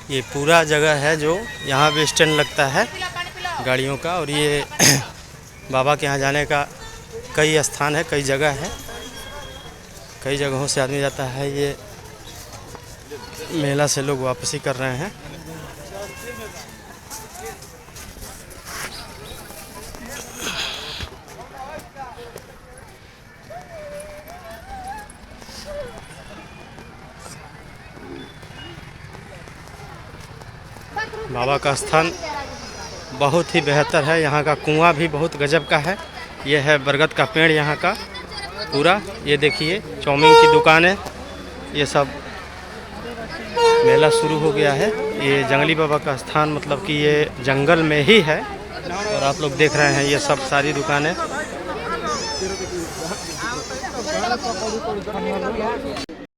ये पूरा जगह है जो यहाँ पे स्टैंड लगता है गाड़ियों का। और ये बाबा के यहाँ जाने का कई स्थान है, कई जगह है, कई जगहों से आदमी जाता है। ये मेला से लोग वापसी कर रहे हैं। बाबा का स्थान बहुत ही बेहतर है। यहाँ का कुआं भी बहुत गजब का है। ये है बरगद का पेड़ यहाँ का पूरा। ये देखिए चाउमीन की दुकानें, ये सब मेला शुरू हो गया है। ये जंगली बाबा का स्थान मतलब कि ये जंगल में ही है। और आप लोग देख रहे हैं ये सब सारी दुकानें।